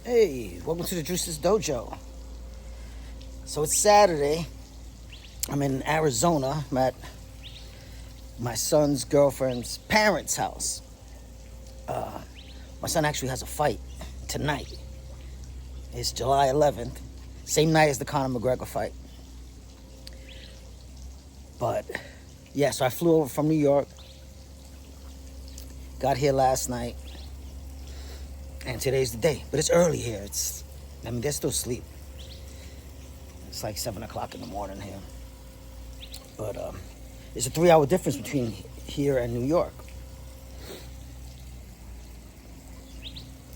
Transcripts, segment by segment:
Hey, welcome to the Juices Dojo. So it's Saturday. I'm in Arizona. I'm at my son's girlfriend's parents' house. My son actually has a fight tonight. It's July 11th. Same night as the Conor McGregor fight. But, yeah, so I flew over from New York. Got here last night. And today's the day. But it's early here. They're still asleep. It's like 7 o'clock in the morning here. But it's a 3-hour difference between here and New York.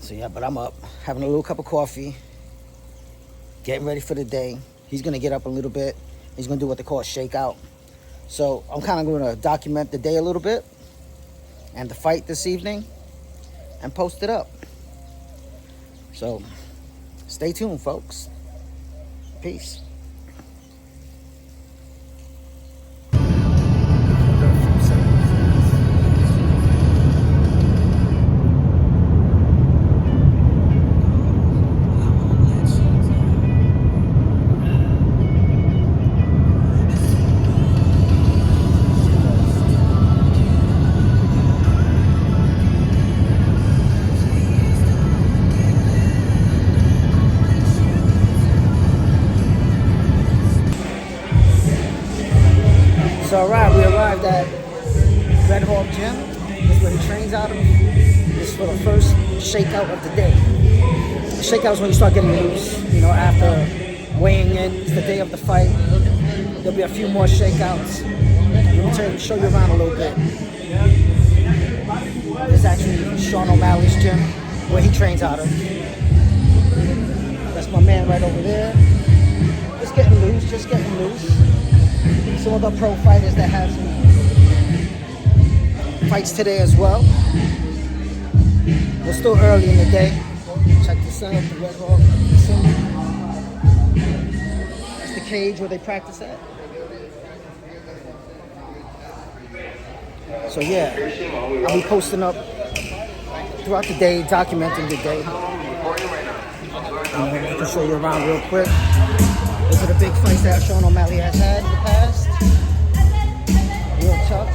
So yeah, but I'm up, having a little cup of coffee, getting ready for the day. He's gonna get up a little bit. He's gonna do what they call a shakeout. So I'm kind of gonna document the day a little bit and the fight this evening and post it up. So stay tuned, folks. Peace. So we arrived at Red Hawk Gym. This is where he trains out of. This is for the first shakeout of the day. The shakeout is when you start getting loose, after weighing in. It's the day of the fight. There'll be a few more shakeouts. Let me show you around a little bit. This is actually Sean O'Malley's gym, where he trains out of. That's my man right over there. Just getting loose. Some of the pro fighters that have some fights today as well. We're still early in the day. Check this out, the Red Hawk symbol. That's the cage where they practice at. So yeah, I'll be posting up throughout the day, documenting the day. I can show you around real quick. Those are the big fights that Sean O'Malley has had in the past. Real tough.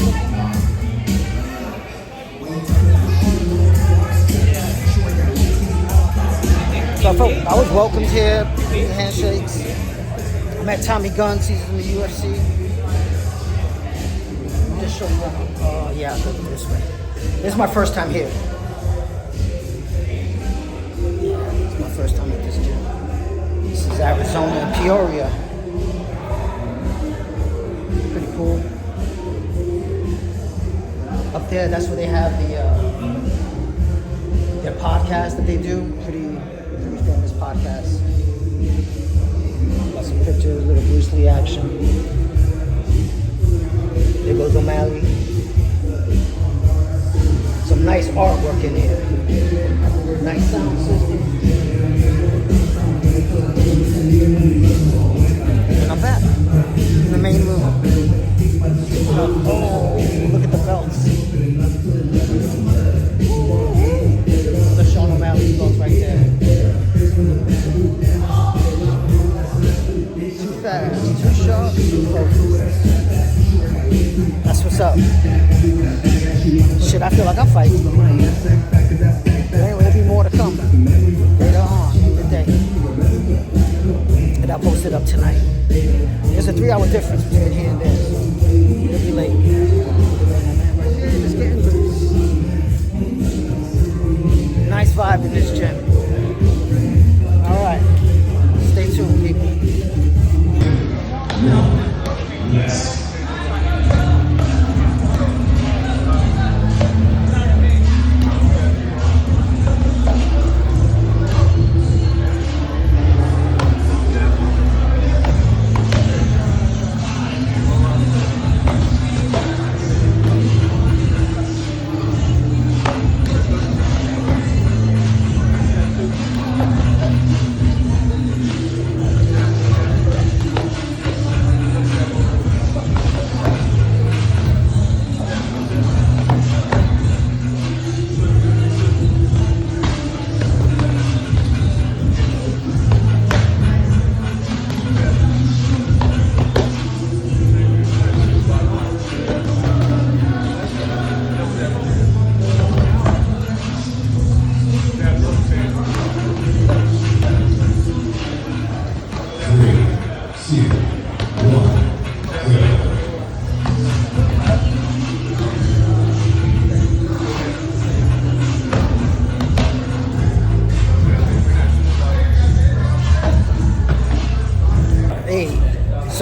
So I was welcomed here, handshakes. I met Tommy Guns, he's in the UFC. Let me just show you around. Yeah, I'll go this way. This is my first time here. It's my first time at this gym. This is Arizona and Peoria. Pretty cool. Up there, that's where they have their podcast that they do. Pretty famous podcast. Got some pictures, little Bruce Lee action. There goes O'Malley. Some nice artwork in here. Nice sound system. And I'm back in the main room. Oh, look at the belts. The Sean O'Malley belts right there. Too fast, too sharp, too focused. That's what's up. Shit, I feel like I'm fighting. Anyway, there'll be more to come later on in the day. And I'll post it up tonight. There's a 3-hour difference between here and there. It'll be late. Just getting loose. Nice vibe in this gym. Alright. Stay tuned, people. Yes.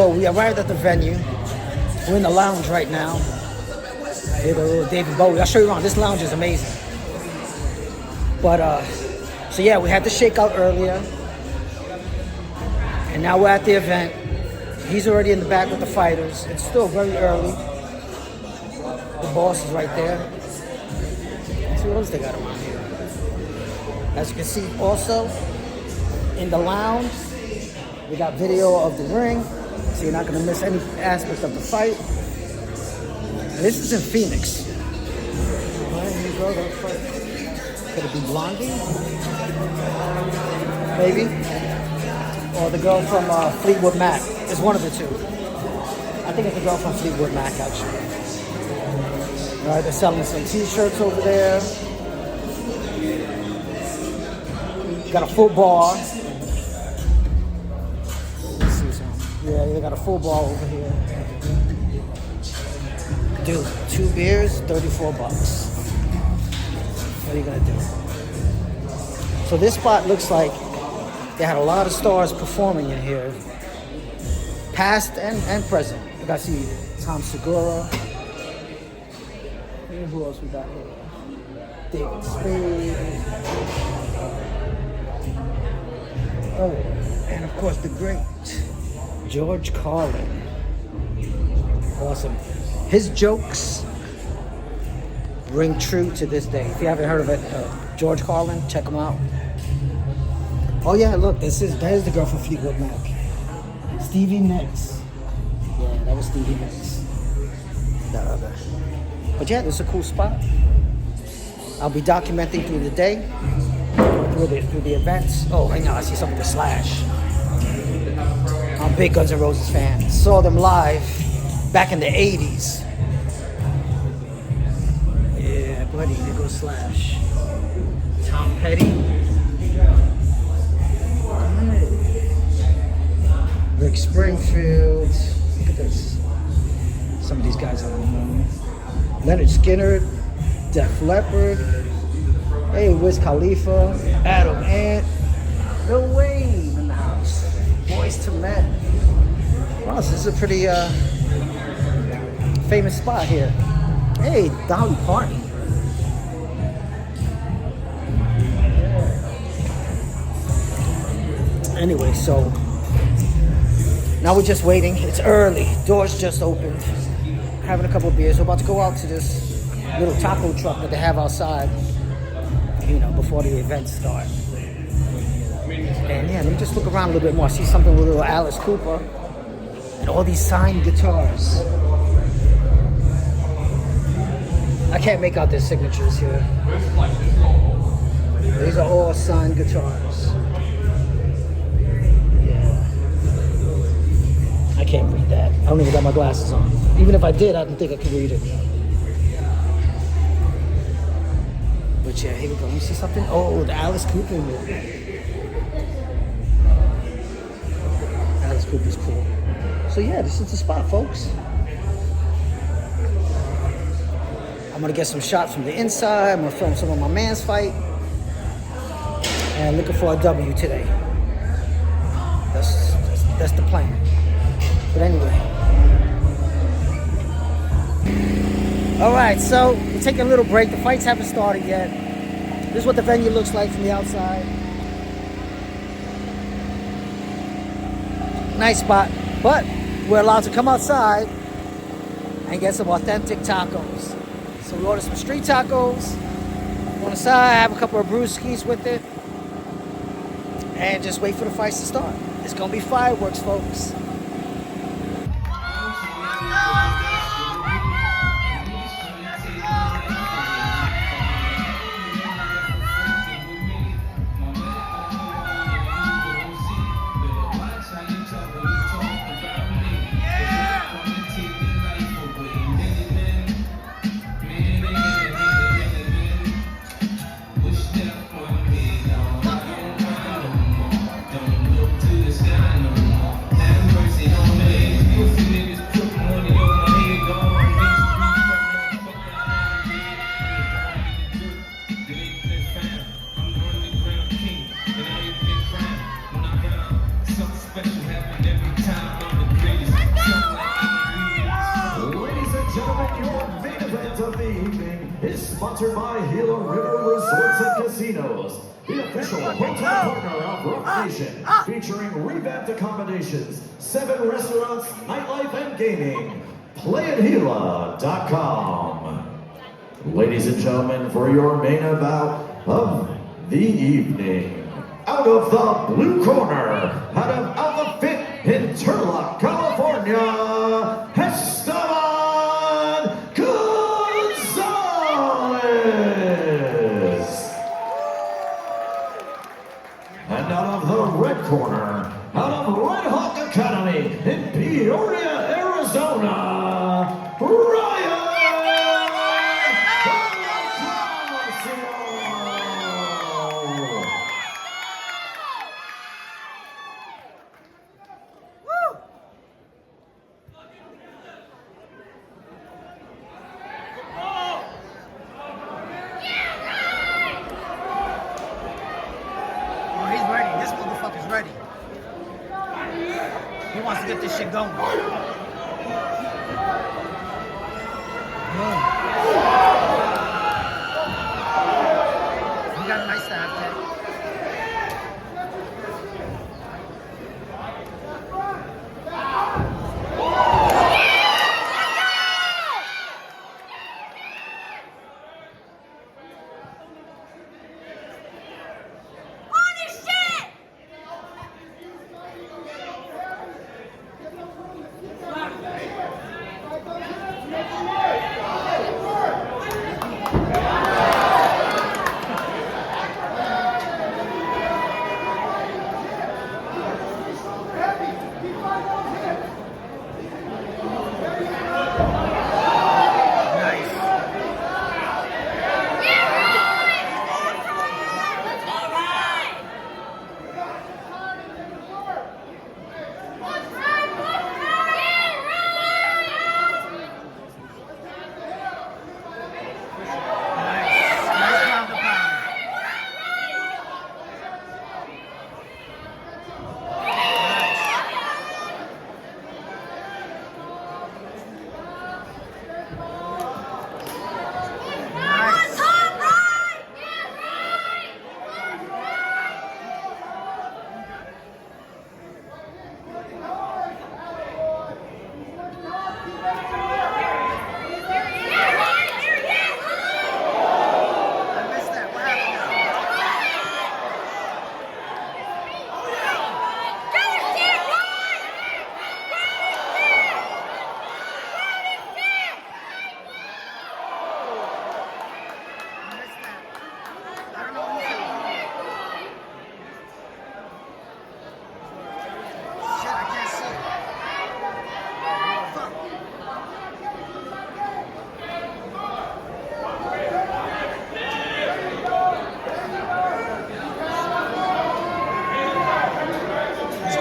So we arrived at the venue. We're in the lounge right now. Here's a little David Bowie. I'll show you around. This lounge is amazing. But, so yeah, we had the shakeout earlier. And now we're at the event. He's already in the back with the fighters. It's still very early. The boss is right there. Let's see what else they got around here. As you can see also, in the lounge, we got video of the ring. So you're not going to miss any aspect of the fight. And this is in Phoenix. Alright, here you go. Could it be Blondie? Maybe. Or the girl from Fleetwood Mac. It's one of the two. I think it's the girl from Fleetwood Mac, actually. Alright, they're selling some t-shirts over there. Got a full bar. Yeah, they got a full bar over here. Dude, 2 beers, $34. What are you gonna do? So this spot looks like they had a lot of stars performing in here. Past and present. You got to see Tom Segura. And who else we got here? David Spade. Oh, and of course the great George Carlin. Awesome. His jokes ring true to this day. If you haven't heard of it, George Carlin, check him out. Oh yeah, look, that is the girl from Fleetwood Mac. Stevie Nicks. Yeah, that was Stevie Nicks. That other. But yeah, this is a cool spot. I'll be documenting through the day, through the events. Oh, hang on, I see something with Slash. I'm a big Guns N' Roses fan. Saw them live back in the 80s. Yeah, buddy, there goes Slash. Tom Petty. Rick Springfield. Look at this. Some of these guys I don't know. Leonard Skinner. Def Leppard. Hey, Wiz Khalifa. Adam Ant. No Wave in the house. Boys to Men. Wow, this is a pretty famous spot here. Hey, Dolly Parton. Anyway, so now we're just waiting. It's early. Doors just opened. Having a couple of beers. We're about to go out to this little taco truck that they have outside, you know, before the events start. And yeah, let me just look around a little bit more. I see something with a little Alice Cooper and all these signed guitars. I can't make out their signatures here. These are all signed guitars. Yeah. I can't read that. I don't even got my glasses on. Even if I did, I don't think I could read it. But yeah, here we go. Let me see something. Oh, the Alice Cooper movie. Alice Cooper's cool. So yeah, this is the spot, folks. I'm gonna get some shots from the inside. I'm gonna film some of my man's fight. And looking for a W today. That's the plan. But anyway. Alright, so we're taking a little break. The fights haven't started yet. This is what the venue looks like from the outside. Nice spot. But we're allowed to come outside and get some authentic tacos. So we ordered some street tacos on the side, have a couple of brewskis with it, and just wait for the fights to start. It's gonna be fireworks, folks. Don't look to the sky no more. is sponsored by Gila River Resorts and Casinos, the official hotel partner of Rock Nation, featuring revamped accommodations, 7 restaurants, nightlife, and gaming. PlayAtGila.com. Ladies and gentlemen, for your main event of the evening, out of the blue corner, out of Alpha Fit in Turlock, California, Esteban Gonzalez. And out of the red corner, out of Red Hawk Academy in Peoria, Arizona, Ryan. Ready. He wants to get this shit going. He got a nice staff there.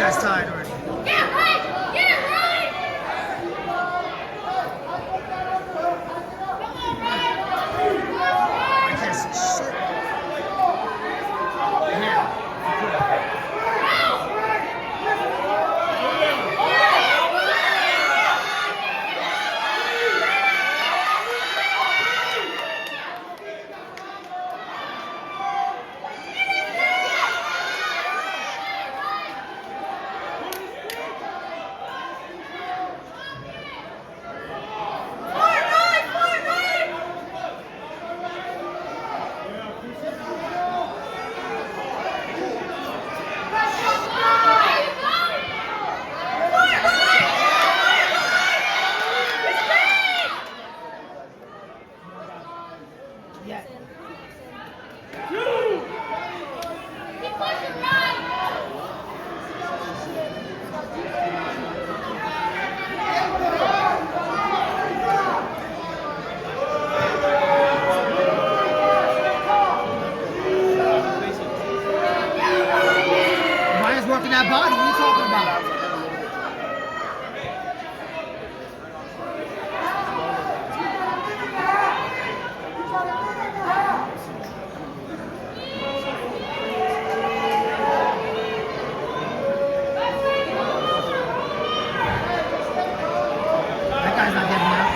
Tired already. Get right! Get it right! I can't see shit. Working that body, what are you talking about? That guy's not getting out.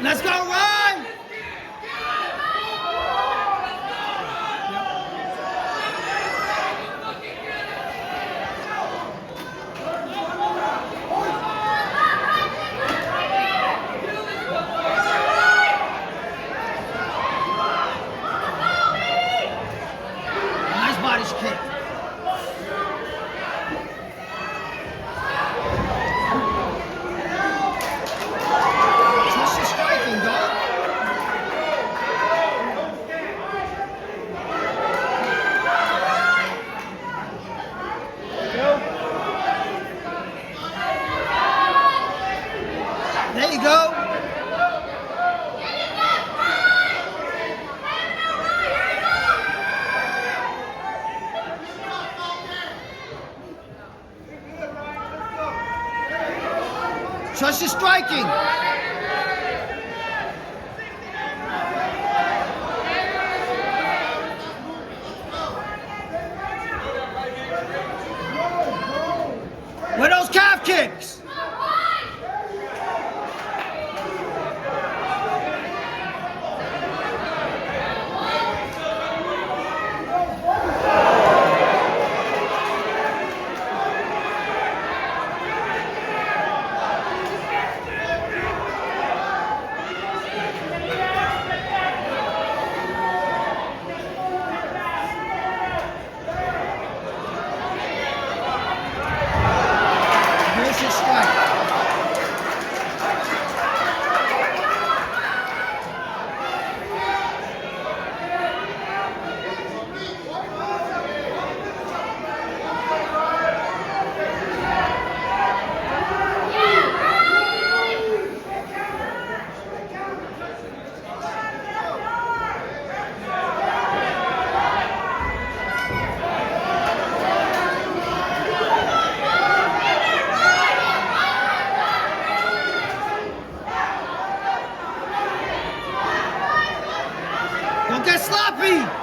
Let's go, Ryan! Nice body kick. Trust your striking, dog. There you go. Trust your striking. Where are those calf kicks? Here's your strike. Don't get sloppy.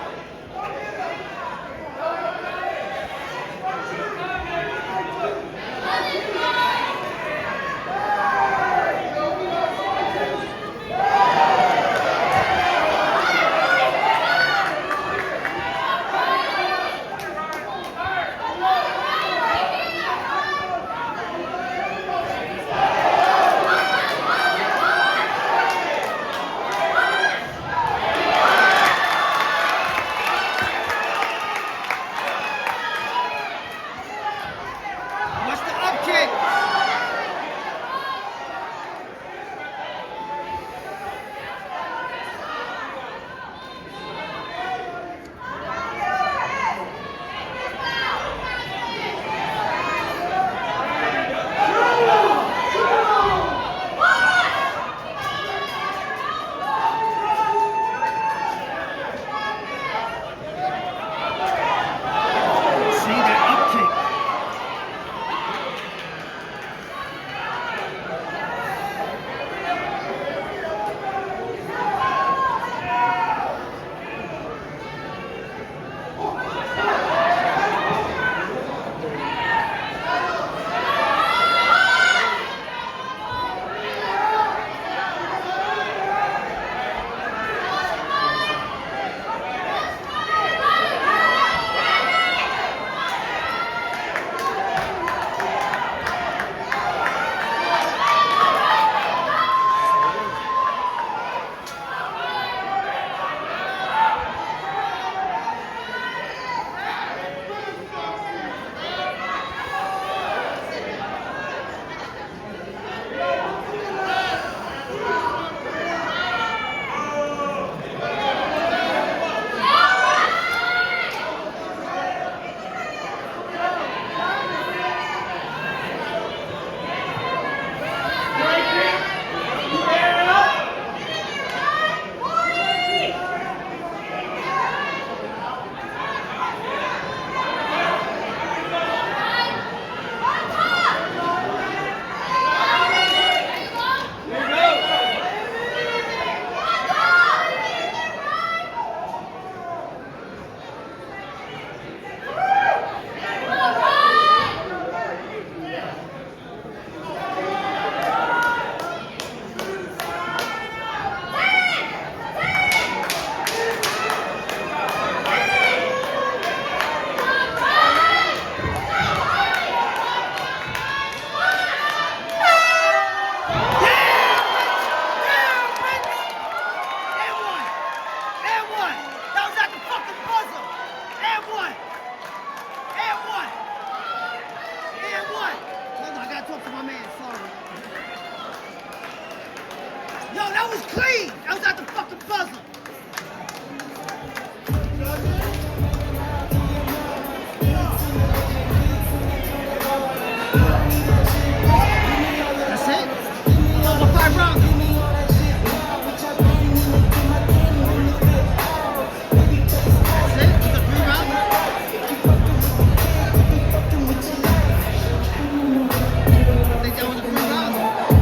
Yo, that was clean. That was at the fucking buzzer. That's it. Over 5 rounds. That's it. Was it 3 rounds? I think that was 3 rounds.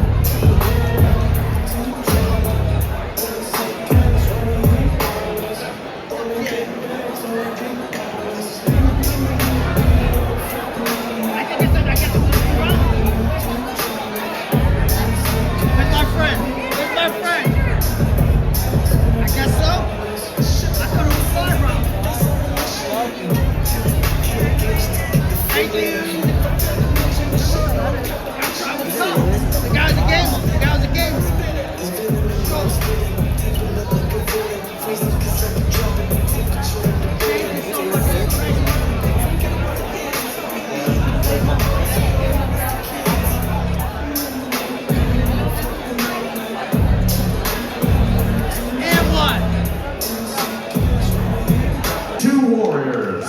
Warriors.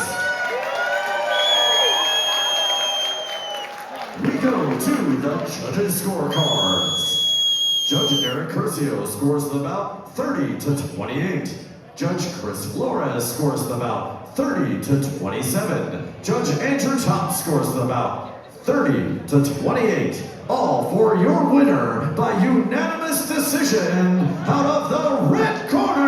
We go to the judges' scorecards. Judge Eric Curcio scores the bout 30-28. Judge Chris Flores scores the bout 30-27. Judge Andrew Top scores the bout 30-28. All for your winner by unanimous decision out of the red corner.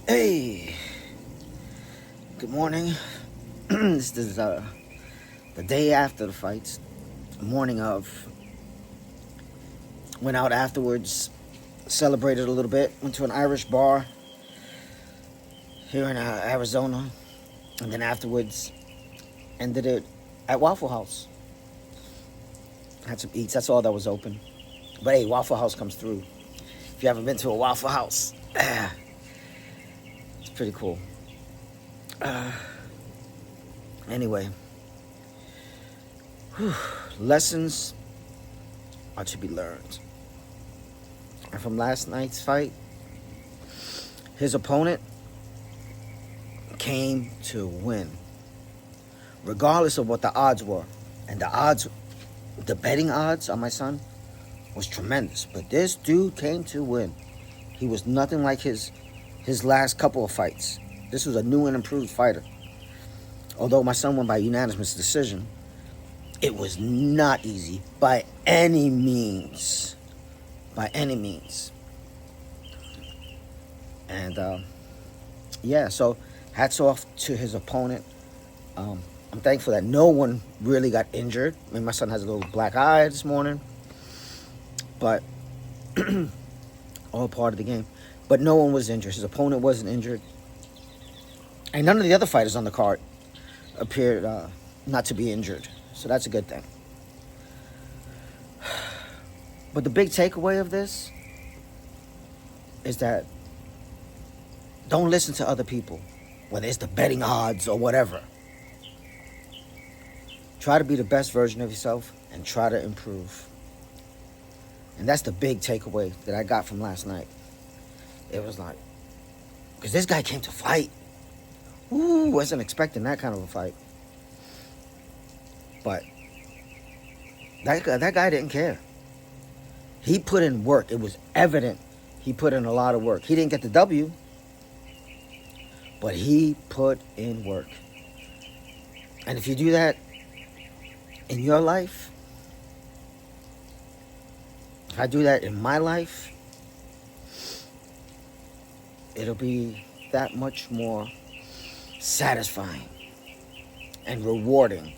Hey, good morning. This is the day after the fights, morning of. Went out afterwards, celebrated a little bit, went to an Irish bar here in Arizona, and then afterwards ended it at Waffle House. Had some eats, that's all that was open. But hey, Waffle House comes through. If you haven't been to a Waffle House, it's pretty cool. Anyway, lessons are to be learned. And from last night's fight, his opponent came to win, regardless of what the odds were. And the betting odds on my son was tremendous. But this dude came to win. He was nothing like his last couple of fights. This was a new and improved fighter. Although my son won by unanimous decision, it was not easy by any means. By any means. And yeah, so hats off to his opponent. I'm thankful that no one really got injured. I mean, my son has a little black eye this morning, but all part of the game. But no one was injured. His opponent wasn't injured. And none of the other fighters on the card appeared not to be injured. So that's a good thing. But the big takeaway of this is that don't listen to other people, whether it's the betting odds or whatever. Try to be the best version of yourself and try to improve. And that's the big takeaway that I got from last night. It was like, because this guy came to fight. Ooh, wasn't expecting that kind of a fight. But that guy didn't care. He put in work. It was evident he put in a lot of work. He didn't get the W, but he put in work. And if you do that in your life, if I do that in my life, it'll be that much more satisfying, and rewarding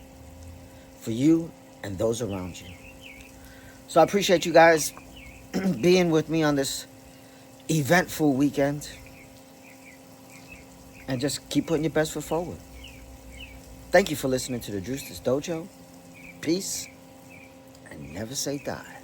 for you and those around you. So I appreciate you guys being with me on this eventful weekend. And just keep putting your best foot forward. Thank you for listening to the Drewster's Dojo. Peace, and never say die.